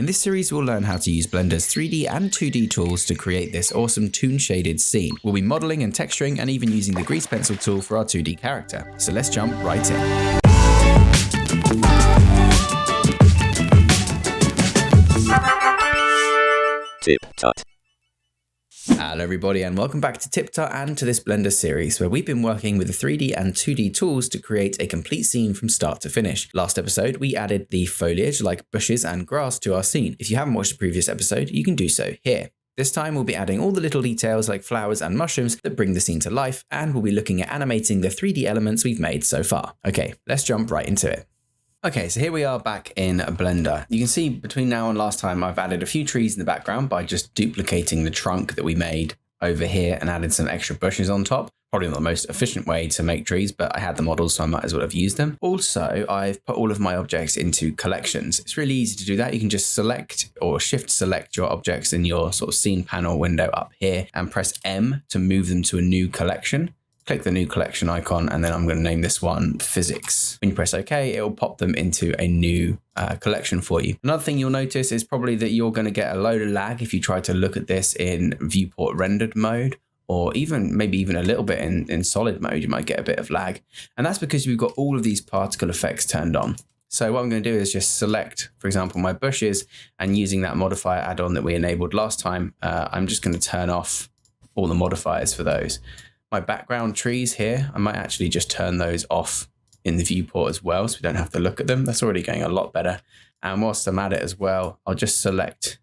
In this series, we'll learn how to use Blender's 3D and 2D tools to create this awesome Toon shaded scene. We'll be modeling and texturing and even using the grease pencil tool for our 2D character. So let's jump right in. TipTut. Hello everybody and welcome back to TipTut and to this Blender series where we've been working with the 3D and 2D tools to create a complete scene from start to finish. Last episode we added the foliage like bushes and grass to our scene. If you haven't watched the previous episode, you can do so here. This time we'll be adding all the little details like flowers and mushrooms that bring the scene to life, and we'll be looking at animating the 3D elements we've made so far. Okay, let's jump right into it. Okay, so here we are back in Blender. You can see between now and last time I've added a few trees in the background by just duplicating the trunk that we made over here and added some extra bushes on top. Probably not the most efficient way to make trees, but I had the models, so I might as well have used them. Also, I've put all of my objects into collections. It's really easy to do that. You can just select or shift select your objects in your sort of scene panel window up here and press M to move them to a new collection. Click the new collection icon, and then I'm going to name this one Physics. When you press OK, it will pop them into a new collection for you. Another thing you'll notice is probably that you're going to get a load of lag if you try to look at this in viewport rendered mode, or maybe even a little bit in solid mode. You might get a bit of lag. And that's because we've got all of these particle effects turned on. So what I'm going to do is just select, for example, my bushes, and using that modifier add-on that we enabled last time, I'm just going to turn off all the modifiers for those. My background trees here, I might actually just turn those off in the viewport as well, so we don't have to look at them. That's already going a lot better. And whilst I'm at it as well, I'll just select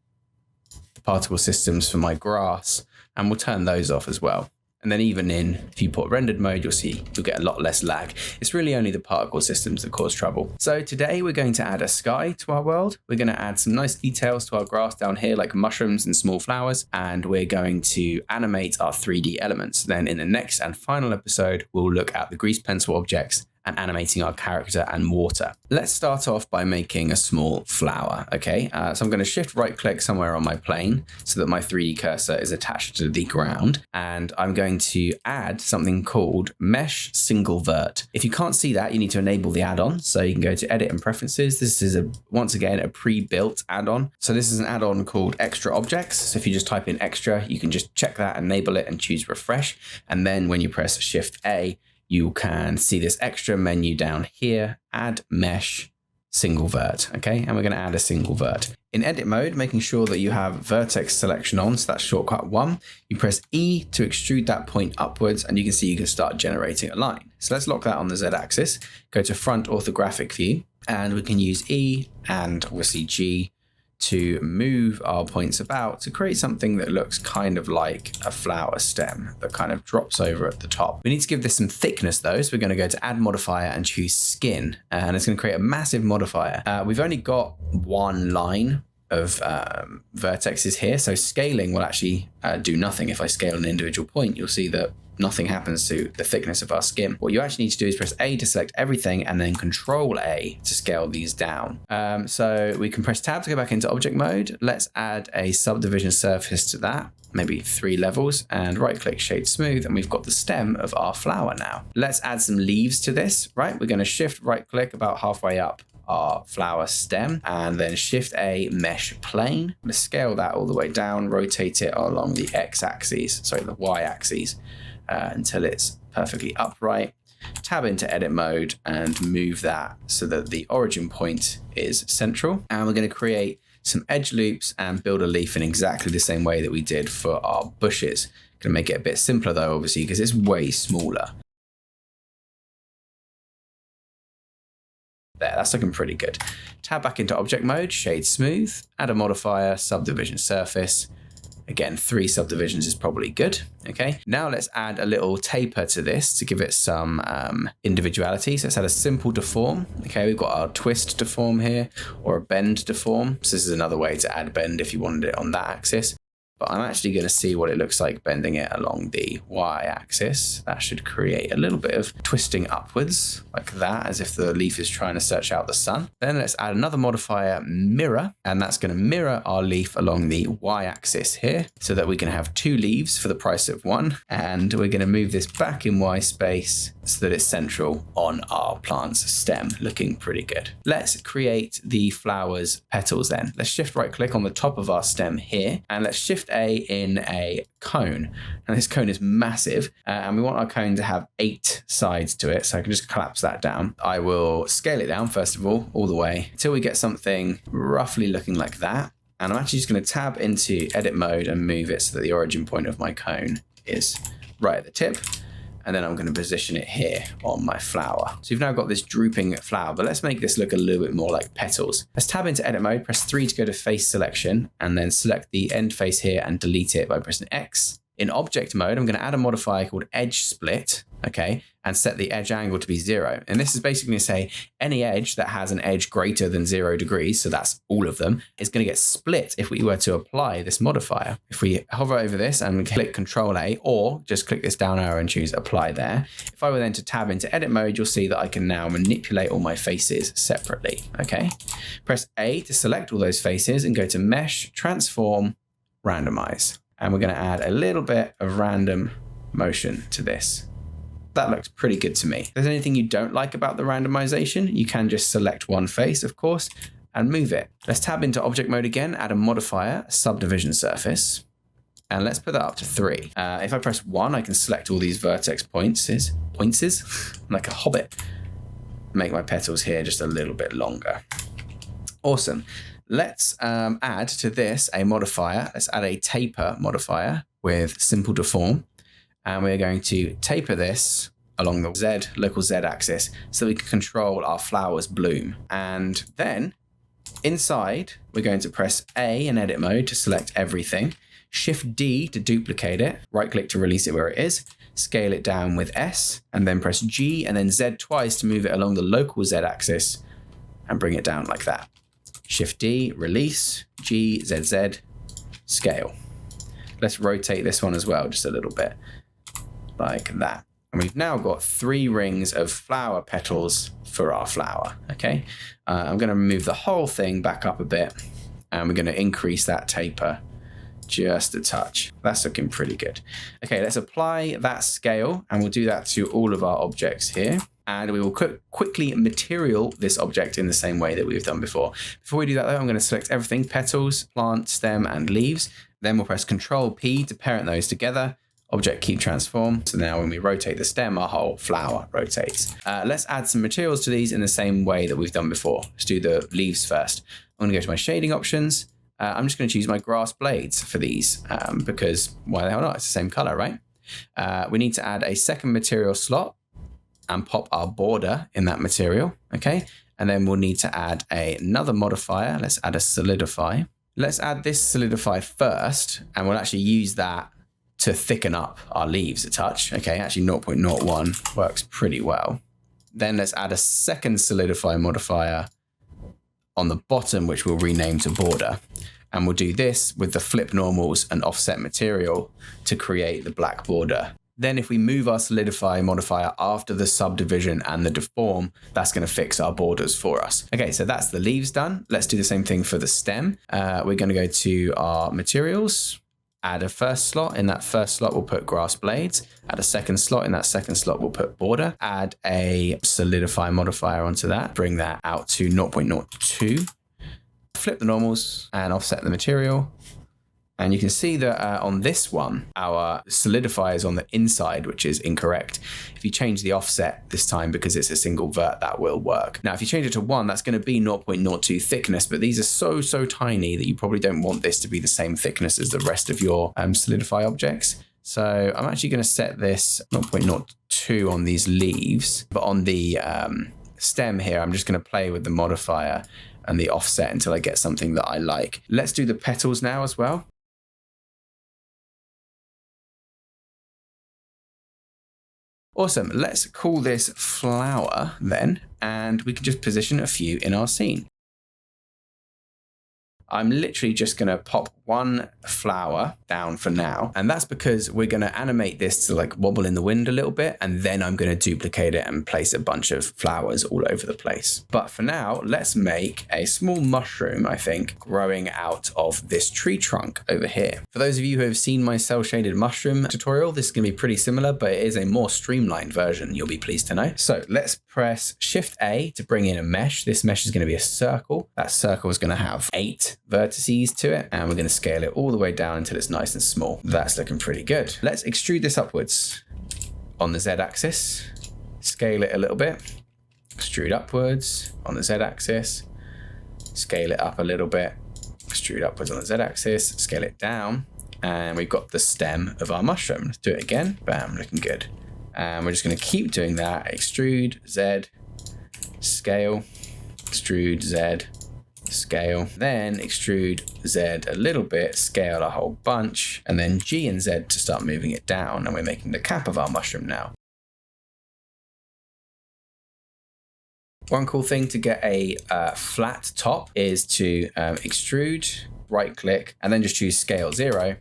the particle systems for my grass, and we'll turn those off as well. And then even in viewport rendered mode, you'll get a lot less lag. It's really only the particle systems that cause trouble. So today we're going to add a sky to our world. We're going to add some nice details to our grass down here, like mushrooms and small flowers. And we're going to animate our 3D elements. Then in the next and final episode, we'll look at the grease pencil objects and animating our character and water. Let's start off by making a small flower, okay? So I'm gonna shift right click somewhere on my plane so that my 3D cursor is attached to the ground. And I'm going to add something called Mesh Single Vert. If you can't see that, you need to enable the add-on. So you can go to Edit and Preferences. This is once again, a pre-built add-on. So this is an add-on called Extra Objects. So if you just type in extra, you can just check that, enable it and choose refresh. And then when you press Shift A, you can see this extra menu down here, add mesh single vert, okay? And we're gonna add a single vert. In edit mode, making sure that you have vertex selection on, so that's shortcut 1. You press E to extrude that point upwards, and you can see you can start generating a line. So let's lock that on the Z axis, go to front orthographic view, and we can use E and obviously G to move our points about to create something that looks kind of like a flower stem that kind of drops over at the top. We need to give this some thickness though, so we're going to go to add modifier and choose skin, and it's going to create a massive modifier. We've only got one line of vertexes here, so scaling will actually do nothing. If I scale an individual point, you'll see that nothing happens to the thickness of our skin. What you actually need to do is press A to select everything and then Control A to scale these down. So we can press Tab to go back into object mode. Let's add a subdivision surface to that, maybe 3 levels, and right click Shade Smooth, and we've got the stem of our flower now. Let's add some leaves to this, right? We're going to shift right click about halfway up our flower stem and then Shift A mesh plane. Let's scale that all the way down, rotate it along the the Y axis. Until it's perfectly upright. Tab into edit mode and move that so that the origin point is central. And we're going to create some edge loops and build a leaf in exactly the same way that we did for our bushes. Going to make it a bit simpler though, obviously, because it's way smaller. There, that's looking pretty good. Tab back into object mode, shade smooth, add a modifier, subdivision surface. Again, 3 subdivisions is probably good, okay? Now let's add a little taper to this to give it some individuality. So let's add a simple deform, okay? We've got our twist deform here, or a bend deform. So this is another way to add bend if you wanted it on that axis. but I'm actually going to see what it looks like bending it along the y-axis. That should create a little bit of twisting upwards like that, as if the leaf is trying to search out the sun. Then let's add another modifier, mirror, and that's going to mirror our leaf along the y-axis here so that we can have 2 leaves for the price of 1. And we're going to move this back in y space so that it's central on our plant's stem, looking pretty good. Let's create the flower's petals then. Let's shift right click on the top of our stem here, and let's shift A in a cone. And this cone is massive, and we want our cone to have 8 sides to it. So I can just collapse that down. I will scale it down first of all the way until we get something roughly looking like that. And I'm actually just going to tab into edit mode and move it so that the origin point of my cone is right at the tip. And then I'm going to position it here on my flower. So you've now got this drooping flower, but let's make this look a little bit more like petals. Let's tab into edit mode, press 3 to go to face selection, and then select the end face here and delete it by pressing X. In object mode, I'm going to add a modifier called edge split, okay, and set the edge angle to be 0. And this is basically going to say any edge that has an edge greater than 0 degrees, so that's all of them, is going to get split if we were to apply this modifier. If we hover over this and click Control A, or just click this down arrow and choose apply there. If I were then to tab into edit mode, you'll see that I can now manipulate all my faces separately, okay? Press A to select all those faces and go to Mesh, Transform, Randomize. And we're going to add a little bit of random motion to this. That looks pretty good to me. If there's anything you don't like about the randomization, you can just select one face, of course, and move it. Let's tab into object mode again, add a modifier, subdivision surface, and let's put that up to 3. If I press 1, I can select all these vertex points, like a hobbit. Make my petals here just a little bit longer. Awesome. Let's add to this a modifier. Let's add a taper modifier with simple deform. And we're going to taper this along the local Z axis so we can control our flower's bloom. And then inside, we're going to press A in edit mode to select everything. Shift D to duplicate it. Right click to release it where it is. Scale it down with S, and then press G and then Z twice to move it along the local Z axis and bring it down like that. Shift D, release, G, ZZ, scale. Let's rotate this one as well, just a little bit, like that. And we've now got 3 rings of flower petals for our flower, okay? I'm gonna move the whole thing back up a bit, and we're gonna increase that taper just a touch. That's looking pretty good. Okay, let's apply that scale, and we'll do that to all of our objects here. And we will quickly material this object in the same way that we've done before. Before we do that though, I'm going to select everything, petals, plant, stem, and leaves. Then we'll press Control P to parent those together. Object keep transform. So now when we rotate the stem, our whole flower rotates. Let's add some materials to these in the same way that we've done before. Let's do the leaves first. I'm going to go to my shading options. I'm just going to choose my grass blades for these because why the hell not? It's the same color, right? We need to add a second material slot and pop our border in that material, okay? And then we'll need to add another modifier. Let's add a solidify. Let's add this solidify first, and we'll actually use that to thicken up our leaves a touch, okay? Actually 0.01 works pretty well. Then let's add a second solidify modifier on the bottom, which we'll rename to border. And we'll do this with the flip normals and offset material to create the black border. Then if we move our solidify modifier after the subdivision and the deform, that's going to fix our borders for us. Okay, so that's the leaves done. Let's do the same thing for the stem. We're going to go to our materials, add a first slot. In that first slot, we'll put grass blades. Add a second slot. In that second slot, we'll put border. Add a solidify modifier onto that. Bring that out to 0.02. Flip the normals and offset the material. And you can see that on this one, our solidify is on the inside, which is incorrect. If you change the offset this time, because it's a single vert, that will work. Now, if you change it to 1, that's going to be 0.02 thickness, but these are so tiny that you probably don't want this to be the same thickness as the rest of your solidify objects. So I'm actually going to set this 0.02 on these leaves, but on the stem here, I'm just going to play with the modifier and the offset until I get something that I like. Let's do the petals now as well. Awesome. Let's call this flower then, and we can just position a few in our scene. I'm literally just going to pop one flower down for now. And that's because we're going to animate this to like wobble in the wind a little bit. And then I'm going to duplicate it and place a bunch of flowers all over the place. But for now, let's make a small mushroom, I think, growing out of this tree trunk over here. For those of you who have seen my cell shaded mushroom tutorial, this is going to be pretty similar, but it is a more streamlined version, you'll be pleased to know. So let's press Shift A to bring in a mesh. This mesh is going to be a circle. That circle is going to have 8 vertices to it, and we're going to scale it all the way down until it's nice and small. That's looking pretty good. Let's extrude this upwards on the Z axis, scale it a little bit, extrude upwards on the Z axis, scale it up a little bit, extrude upwards on the Z axis, scale it down, and we've got the stem of our mushroom. Let's do it again. Bam, looking good. And we're just going to keep doing that. Extrude, Z, scale, extrude, Z, scale, then extrude Z a little bit, scale a whole bunch, and then G and Z to start moving it down. And we're making the cap of our mushroom now. One cool thing to get a flat top is to extrude, right click, and then just choose scale 0.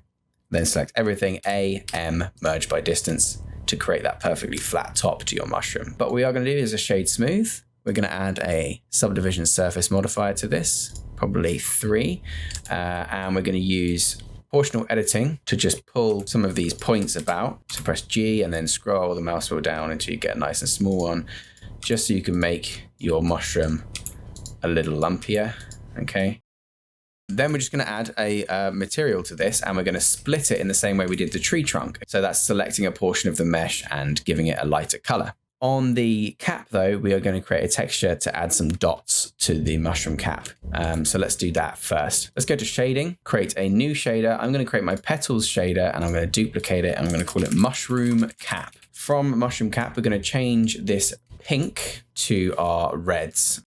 Then select everything, A, M, merge by distance to create that perfectly flat top to your mushroom. But what we are going to do is a shade smooth. We're going to add a subdivision surface modifier to this, probably 3. And we're going to use proportional editing to just pull some of these points about. So press G and then scroll the mouse wheel down until you get a nice and small one, just so you can make your mushroom a little lumpier, okay? Then we're just going to add a material to this, and we're going to split it in the same way we did the tree trunk. So that's selecting a portion of the mesh and giving it a lighter color. On the cap though, we are going to create a texture to add some dots to the mushroom cap. So let's do that first. Let's go to shading, create a new shader. I'm going to create my petals shader and I'm going to duplicate it. And I'm going to call it mushroom cap. From mushroom cap, we're going to change this pink to our reds.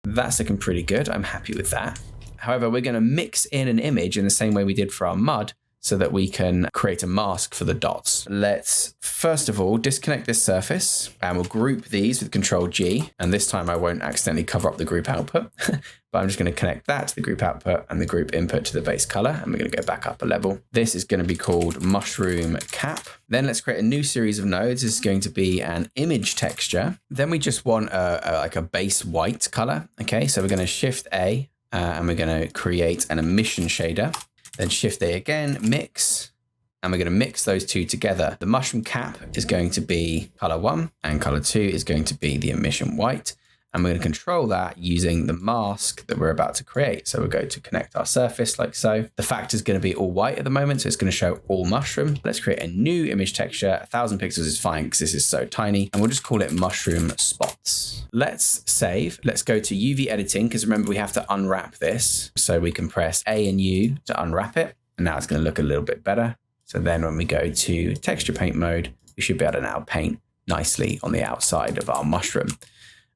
That's looking pretty good. I'm happy with that. However, we're going to mix in an image in the same way we did for our mud so that we can create a mask for the dots. Let's first of all disconnect this surface and we'll group these with Control G. And this time I won't accidentally cover up the group output, but I'm just going to connect that to the group output and the group input to the base color. And we're going to go back up a level. This is going to be called mushroom cap. Then let's create a new series of nodes. This is going to be an image texture. Then we just want like a base white color. Okay, so we're going to Shift A and we're going to create an emission shader. Then Shift A again, mix, and we're going to mix those two together. The mushroom cap is going to be color 1 and color 2 is going to be the emission white. And we're going to control that using the mask that we're about to create. So we'll go to connect our surface like so. The factor is going to be all white at the moment, so it's going to show all mushroom. Let's create a new image texture. 1000 pixels is fine because this is so tiny. And we'll just call it mushroom spots. Let's save. Let's go to UV editing because remember we have to unwrap this. So we can press A and U to unwrap it. And now it's going to look a little bit better. So then when we go to texture paint mode, we should be able to now paint nicely on the outside of our mushroom.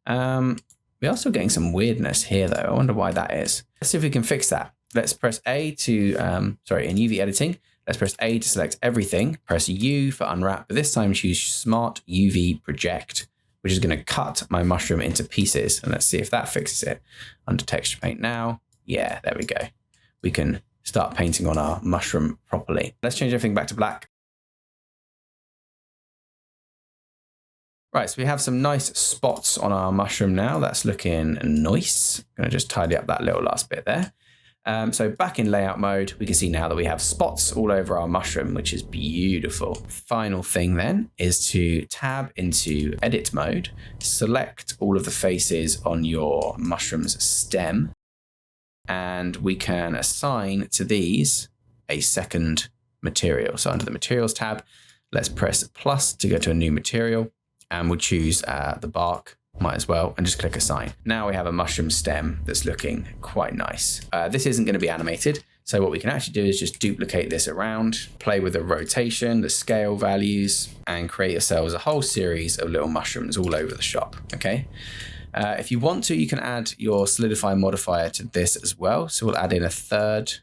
We are still getting some weirdness here though. I wonder why that is. Let's see if we can fix that. Let's press A to, in UV editing, let's press A to select everything. Press U for unwrap, but this time choose Smart UV Project, which is going to cut my mushroom into pieces. And let's see if that fixes it. Under texture paint now. Yeah, there we go. We can start painting on our mushroom properly. Let's change everything back to black. Right, so we have some nice spots on our mushroom now. That's looking nice. I'm going to just tidy up that little last bit there. So back in layout mode, we can see now that we have spots all over our mushroom, which is beautiful. Final thing then is to tab into edit mode, select all of the faces on your mushroom's stem, and we can assign to these a second material. So under the materials tab, let's press plus to go to a new material. And we'll choose the bark, might as well, and just click assign. Now we have a mushroom stem that's looking quite nice. This isn't going to be animated. So what we can actually do is just duplicate this around, play with the rotation, the scale values, and create yourselves a whole series of little mushrooms all over the shop, okay? If you want to, you can add your solidify modifier to this as well. So we'll add in a third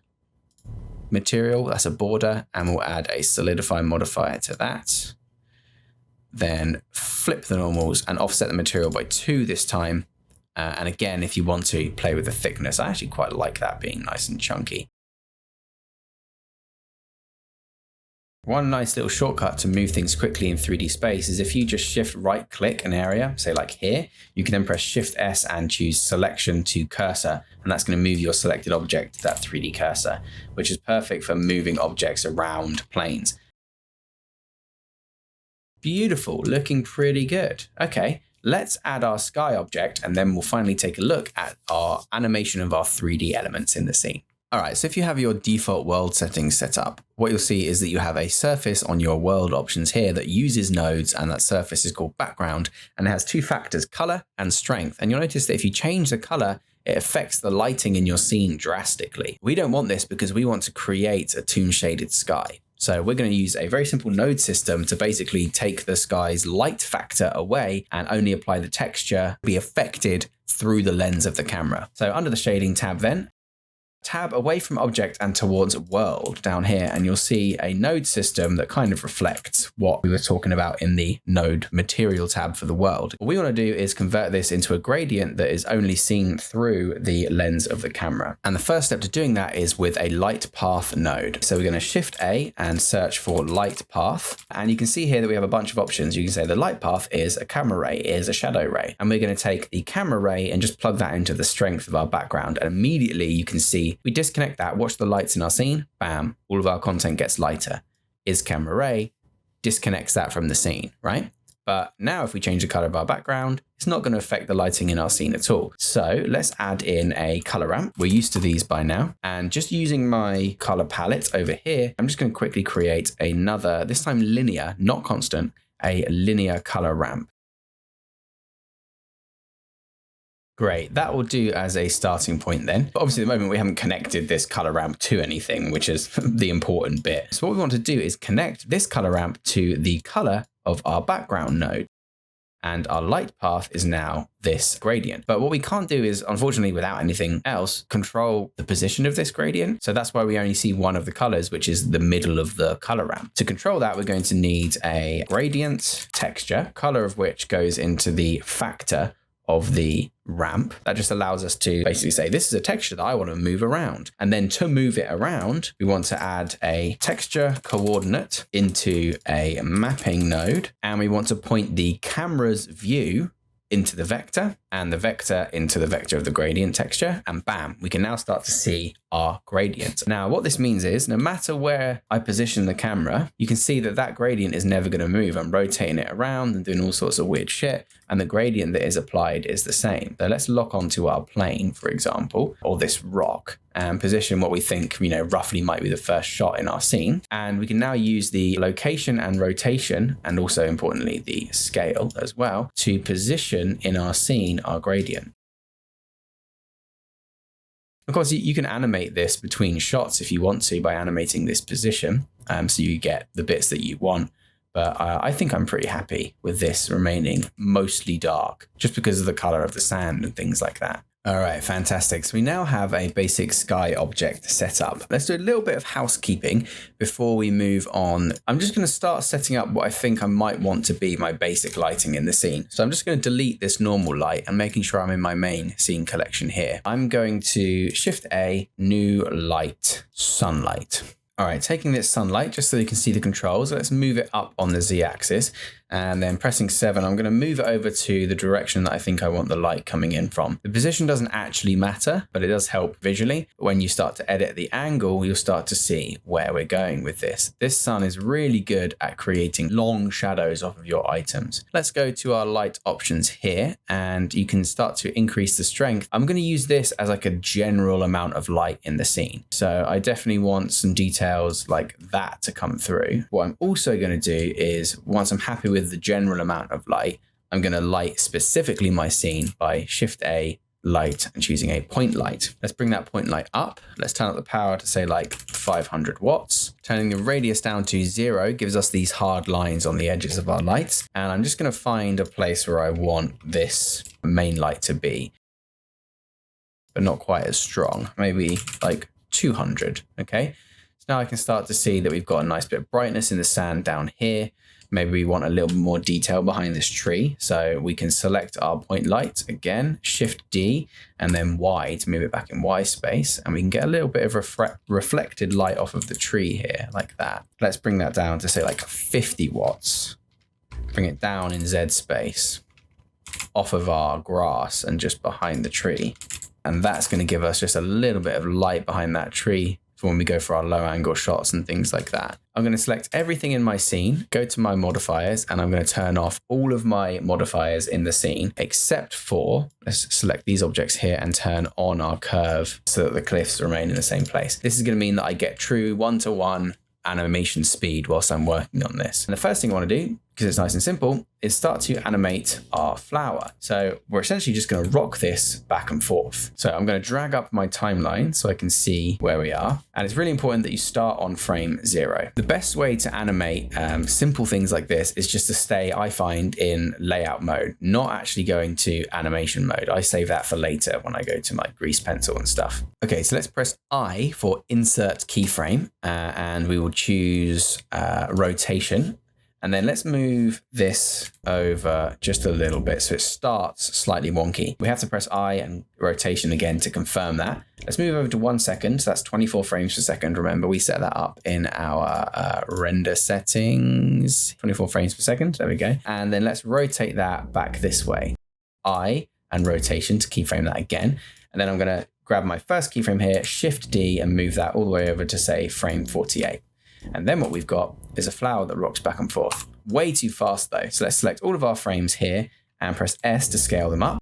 material, that's a border, and we'll add a solidify modifier to that. Then flip the normals and offset the material by 2 this time. And again, if you want to play with the thickness, I actually quite like that being nice and chunky. One nice little shortcut to move things quickly in 3D space is if you just shift right click an area, say like here, you can then press Shift S and choose selection to cursor. And that's going to move your selected object to that 3D cursor, which is perfect for moving objects around planes. Beautiful, looking pretty good. Okay, let's add our sky object and then we'll finally take a look at our animation of our 3D elements in the scene. All right, so if you have your default world settings set up, what you'll see is that you have a surface on your world options here that uses nodes, and that surface is called background, and it has two factors, color and strength. And you'll notice that if you change the color, it affects the lighting in your scene drastically. We don't want this because we want to create a Toon shaded sky. So we're going to use a very simple node system to basically take the sky's light factor away and only apply the texture be affected through the lens of the camera. So under the shading tab then, tab away from object and towards world down here, and you'll see a node system that kind of reflects what we were talking about in the node material tab for the world. What we want to do is convert this into a gradient that is only seen through the lens of the camera. And the first step to doing that is with a light path node. So we're going to Shift A and search for light path. And you can see here that we have a bunch of options. You can say the light path is a camera ray, is a shadow ray. And we're going to take the camera ray and just plug that into the strength of our background. And immediately you can see we disconnect that, watch the lights in our scene, bam, all of our content gets lighter. Is camera ray, disconnects that from the scene, right? But now if we change the color of our background, it's not going to affect the lighting in our scene at all. So let's add in a color ramp. We're used to these by now. And just using my color palette over here, I'm just going to quickly create another, this time linear, not constant, a linear color ramp. Great, that will do as a starting point then. But obviously at the moment we haven't connected this color ramp to anything, which is the important bit. So what we want to do is connect this color ramp to the color of our background node. And our light path is now this gradient. But what we can't do is, unfortunately, without anything else, control the position of this gradient. So that's why we only see one of the colors, which is the middle of the color ramp. To control that, we're going to need a gradient texture, color of which goes into the factor of the ramp. That just allows us to basically say, this is a texture that I want to move around. And then to move it around, we want to add a texture coordinate into a mapping node. And we want to point the camera's view into the vector and the vector into the vector of the gradient texture. And bam, we can now start to see our gradient. Now, what this means is no matter where I position the camera, you can see that that gradient is never going to move. I'm rotating it around and doing all sorts of weird shit. And the gradient that is applied is the same. So let's lock onto our plane, for example, or this rock, and position what we think, roughly might be the first shot in our scene. And we can now use the location and rotation, and also importantly, the scale as well, to position in our scene our gradient. Of course, you can animate this between shots if you want to by animating this position, so you get the bits that you want. But I think I'm pretty happy with this remaining mostly dark, just because of the color of the sand and things like that. All right, fantastic. So we now have a basic sky object set up. Let's do a little bit of housekeeping before we move on. I'm just going to start setting up what I think I might want to be my basic lighting in the scene. So I'm just going to delete this normal light and making sure I'm in my main scene collection here. I'm going to Shift A, new light, sunlight. All right, taking this sunlight just so you can see the controls, let's move it up on the Z-axis, and then pressing 7, I'm going to move it over to the direction that I think I want the light coming in from. The position doesn't actually matter, but it does help visually. When you start to edit the angle, you'll start to see where we're going with this. This sun is really good at creating long shadows off of your items. Let's go to our light options here, and you can start to increase the strength. I'm going to use this as like a general amount of light in the scene. So I definitely want some details like that to come through. What I'm also going to do is, once I'm happy with the general amount of light, I'm going to light specifically my scene by Shift A, light, and choosing a point light. Let's bring that point light up. Let's turn up the power to say like 500 watts. Turning the radius down to 0 gives us these hard lines on the edges of our lights. And I'm just going to find a place where I want this main light to be, but not quite as strong. Maybe like 200. Okay. Now I can start to see that we've got a nice bit of brightness in the sand down here. Maybe we want a little bit more detail behind this tree. So we can select our point light again, Shift D, and then Y to move it back in Y space. And we can get a little bit of reflected light off of the tree here, like that. Let's bring that down to say like 50 watts. Bring it down in Z space off of our grass and just behind the tree. And that's going to give us just a little bit of light behind that tree for when we go for our low angle shots and things like that. I'm going to select everything in my scene, go to my modifiers, and I'm going to turn off all of my modifiers in the scene, except for, let's select these objects here and turn on our curve so that the cliffs remain in the same place. This is going to mean that I get true 1-to-1 animation speed whilst I'm working on this. And the first thing I want to do, because it's nice and simple, is start to animate our flower. So we're essentially just going to rock this back and forth. So I'm going to drag up my timeline so I can see where we are. And it's really important that you start on frame 0. The best way to animate simple things like this is just to stay, I find, in layout mode, not actually going to animation mode. I save that for later when I go to my grease pencil and stuff. Okay, so let's press I for insert keyframe and we will choose rotation. And then let's move this over just a little bit so it starts slightly wonky. We have to press I and rotation again to confirm that. Let's move over to 1 second. So that's 24 frames per second. Remember, we set that up in our render settings. 24 frames per second. There we go. And then let's rotate that back this way. I and rotation to keyframe that again. And then I'm going to grab my first keyframe here, Shift D, and move that all the way over to say frame 48. And then what we've got is a flower that rocks back and forth. Way too fast though. So let's select all of our frames here and press S to scale them up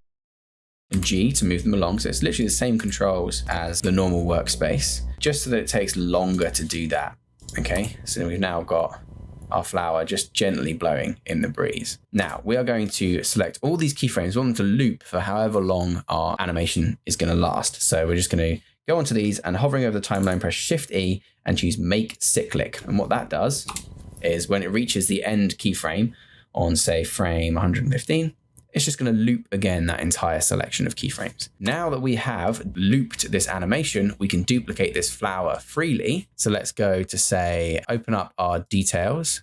and G to move them along. So it's literally the same controls as the normal workspace, just so that it takes longer to do that. Okay, so we've now got our flower just gently blowing in the breeze. Now we are going to select all these keyframes. We want them to loop for however long our animation is going to last. So we're just going to go onto these and hovering over the timeline, press Shift E and choose Make Cyclic. And what that does is when it reaches the end keyframe on say frame 115, it's just going to loop again that entire selection of keyframes. Now that we have looped this animation, we can duplicate this flower freely. So let's go to say, open up our details,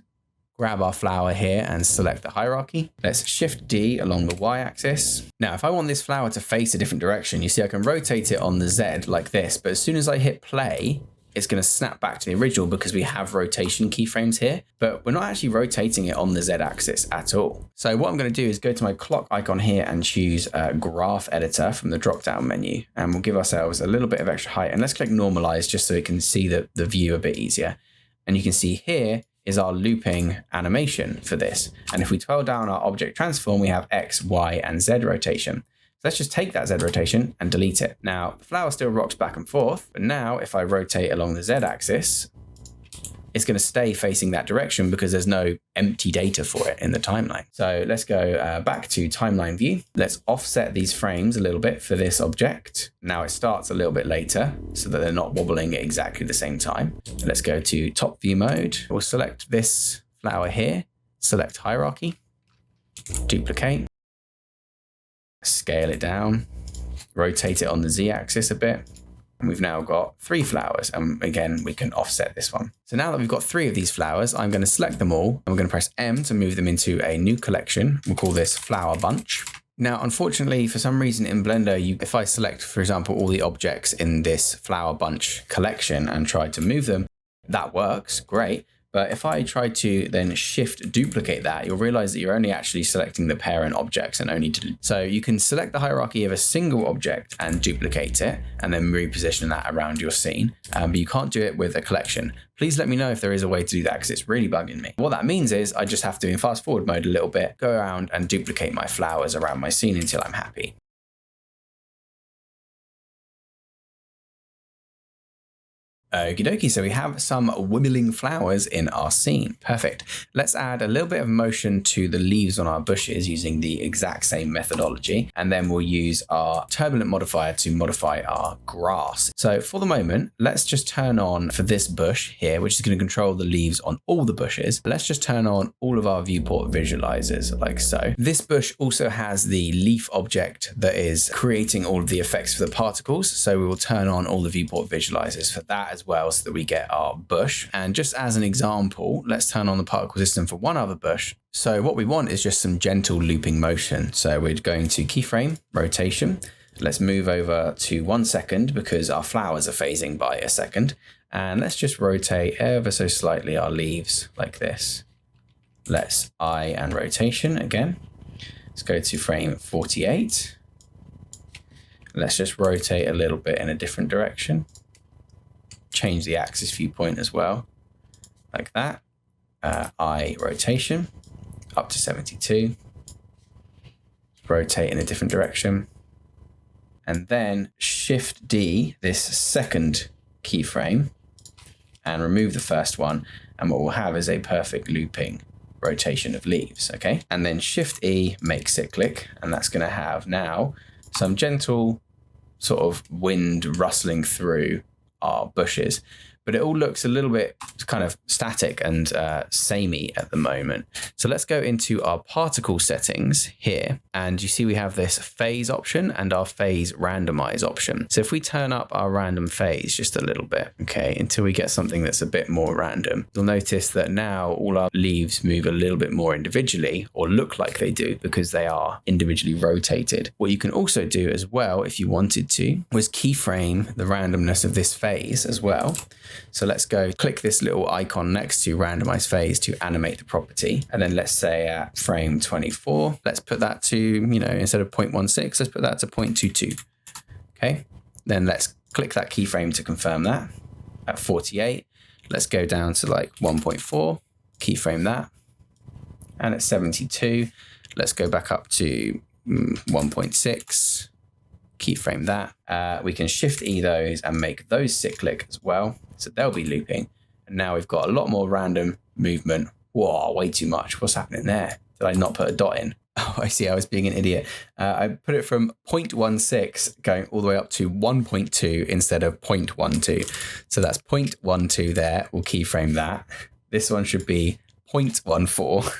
grab our flower here and select the hierarchy. Let's Shift D along the Y axis. Now, if I want this flower to face a different direction, you see I can rotate it on the Z like this, but as soon as I hit play, it's going to snap back to the original because we have rotation keyframes here, but we're not actually rotating it on the Z axis at all. So what I'm going to do is go to my clock icon here and choose Graph Editor from the drop-down menu, and we'll give ourselves a little bit of extra height, and let's click Normalize just so we can see the view a bit easier. And you can see here is our looping animation for this. And if we twirl down our object transform, we have X, Y, and Z rotation. So let's just take that Z rotation and delete it. Now, the flower still rocks back and forth, but now if I rotate along the Z axis, it's going to stay facing that direction because there's no empty data for it in the timeline. So let's go back to timeline view. Let's offset these frames a little bit for this object. Now it starts a little bit later so that they're not wobbling at exactly the same time. Let's go to top view mode. We'll select this flower here, select hierarchy, duplicate, scale it down, rotate it on the Z axis a bit. And we've now got 3 flowers. And again, we can offset this one. So now that we've got 3 of these flowers, I'm going to select them all. And we're going to press M to move them into a new collection. We'll call this Flower Bunch. Now, unfortunately, for some reason in Blender, if I select, for example, all the objects in this Flower Bunch collection and try to move them, that works, great. But if I try to then shift duplicate that, you'll realize that you're only actually selecting the parent objects and only so you can select the hierarchy of a single object and duplicate it and then reposition that around your scene. But you can't do it with a collection. Please let me know if there is a way to do that because it's really bugging me. What that means is I just have to, in fast forward mode a little bit, go around and duplicate my flowers around my scene until I'm happy. Okie dokie, so we have some wibbling flowers in our scene. Perfect. Let's add a little bit of motion to the leaves on our bushes using the exact same methodology. And then we'll use our turbulent modifier to modify our grass. So for the moment, let's just turn on for this bush here, which is going to control the leaves on all the bushes. Let's just turn on all of our viewport visualizers like so. This bush also has the leaf object that is creating all of the effects for the particles. So we will turn on all the viewport visualizers for that as as well so that we get our bush. And just as an example, let's turn on the particle system for one other bush. So what we want is just some gentle looping motion. So we're going to keyframe, rotation. Let's move over to 1 second because our flowers are phasing by a second. And let's just rotate ever so slightly our leaves like this. Let's eye and rotation again. Let's go to frame 48. Let's just rotate a little bit in a different direction. Change the axis viewpoint as well, like that. Eye rotation up to 72. Rotate in a different direction. And then Shift D, this second keyframe, and remove the first one. And what we'll have is a perfect looping rotation of leaves, okay? And then Shift E, make cyclic, and that's gonna have now some gentle sort of wind rustling through our bushes. But it all looks a little bit kind of static and samey at the moment. So let's go into our particle settings here. And you see we have this phase option and our phase randomize option. So if we turn up our random phase just a little bit, okay, until we get something that's a bit more random, you'll notice that now all our leaves move a little bit more individually, or look like they do because they are individually rotated. What you can also do as well, if you wanted to, was keyframe the randomness of this phase as well. So let's go click this little icon next to randomize phase to animate the property. And then let's say at frame 24, let's put that to, instead of 0.16, let's put that to 0.22. Okay. Then let's click that keyframe to confirm that. At 48, let's go down to like 1.4, keyframe that. And at 72, let's go back up to 1.6. Keyframe that. We can Shift E those and make those cyclic as well. So they'll be looping. And now we've got a lot more random movement. Whoa, way too much. What's happening there? Did I not put a dot in? Oh, I see. I was being an idiot. I put it from 0.16 going all the way up to 1.2 instead of 0.12. So that's 0.12 there. We'll keyframe that. This one should be 0.14.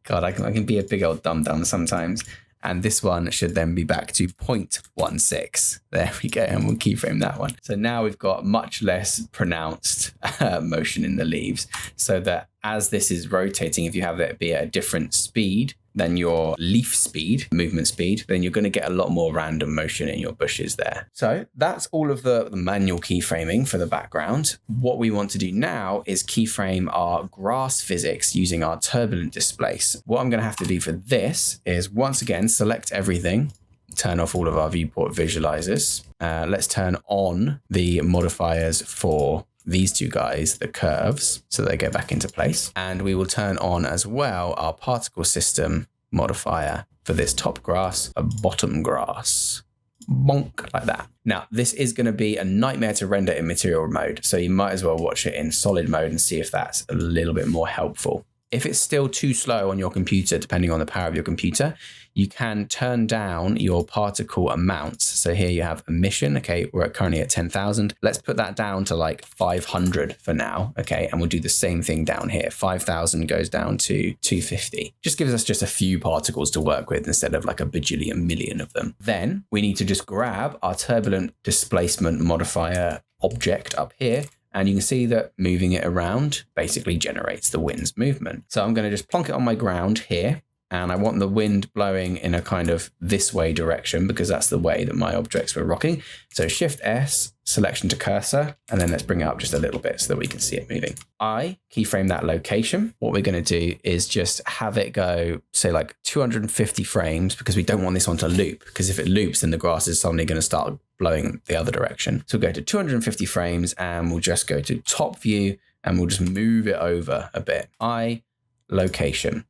God, I can be a big old dum-dum sometimes. And this one should then be back to 0.16. There we go. And we'll keyframe that one. So now we've got much less pronounced motion in the leaves, so that as this is rotating, if you have it be at a different speed than your leaf speed, movement speed, then you're going to get a lot more random motion in your bushes there. So that's all of the manual keyframing for the background. What we want to do now is keyframe our grass physics using our turbulent displace. What I'm going to have to do for this is once again, select everything, turn off all of our viewport visualizers. Let's turn on the modifiers for these two guys, the curves, so they go back into place. And we will turn on as well our particle system modifier for this top grass, a bottom grass. Bonk, like that. Now, this is going to be a nightmare to render in material mode, so you might as well watch it in solid mode and see if that's a little bit more helpful. If it's still too slow on your computer, depending on the power of your computer, you can turn down your particle amounts. So here you have emission. Okay, we're currently at 10,000. Let's put that down to like 500 for now. Okay, and we'll do the same thing down here. 5,000 goes down to 250. Just gives us just a few particles to work with instead of like a bajillion million of them. Then we need to just grab our turbulent displacement modifier object up here. And you can see that moving it around basically generates the wind's movement. So I'm going to just plonk it on my ground here. And I want the wind blowing in a kind of this way direction because that's the way that my objects were rocking. So Shift S, selection to cursor, and then let's bring it up just a little bit so that we can see it moving. I keyframe that location. What we're going to do is just have it go, say like 250 frames because we don't want this one to loop, because if it loops, then the grass is suddenly going to start blowing the other direction. So we'll go to 250 frames and we'll just go to top view and we'll just move it over a bit. I, location.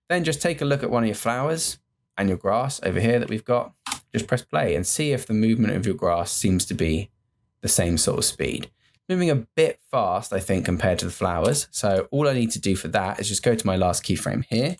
Then just take a look at one of your flowers and your grass over here that we've got. Just press play and see if the movement of your grass seems to be the same sort of speed. Moving a bit fast, I think, compared to the flowers. So all I need to do for that is just go to my last keyframe here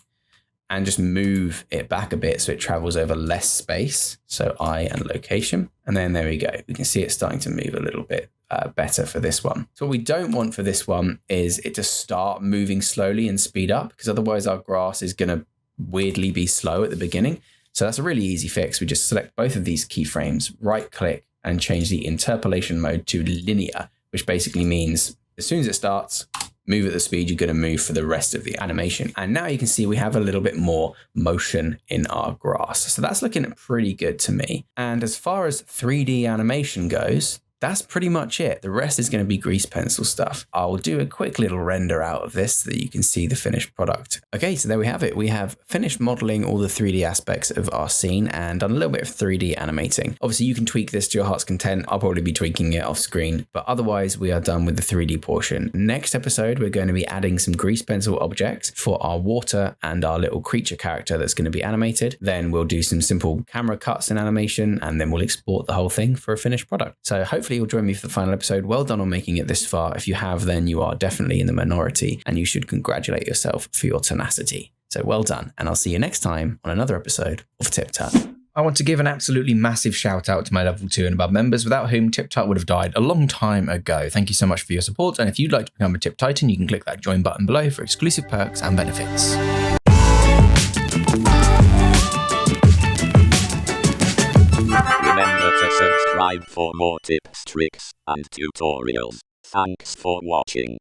and just move it back a bit so it travels over less space. So I and location. And then there we go. We can see it starting to move a little bit better for this one. So what we don't want for this one is it to start moving slowly and speed up, because otherwise our grass is going to weirdly be slow at the beginning. So that's a really easy fix. We just select both of these keyframes, right click, and change the interpolation mode to linear, which basically means as soon as it starts, move at the speed you're going to move for the rest of the animation. And now you can see we have a little bit more motion in our grass. So that's looking pretty good to me. And as far as 3D animation goes, that's pretty much it. The rest is going to be grease pencil stuff. I'll do a quick little render out of this so that you can see the finished product. Okay, so there we have it. We have finished modeling all the 3D aspects of our scene and done a little bit of 3D animating. Obviously, you can tweak this to your heart's content. I'll probably be tweaking it off screen, but otherwise we are done with the 3D portion. Next episode, we're going to be adding some grease pencil objects for our water and our little creature character that's going to be animated. Then we'll do some simple camera cuts in animation, and then we'll export the whole thing for a finished product. So hopefully you'll join me for the final episode. Well done on making it this far. If you have, then you are definitely in the minority and you should congratulate yourself for your tenacity. So well done. And I'll see you next time on another episode of TipTut. I want to give an absolutely massive shout out to my level 2 and above members, without whom TipTut would have died a long time ago. Thank you so much for your support. And if you'd like to become a Tip Titan, you can click that join button below for exclusive perks and benefits. Remember to subscribe for more tips, tricks, and tutorials. Thanks for watching.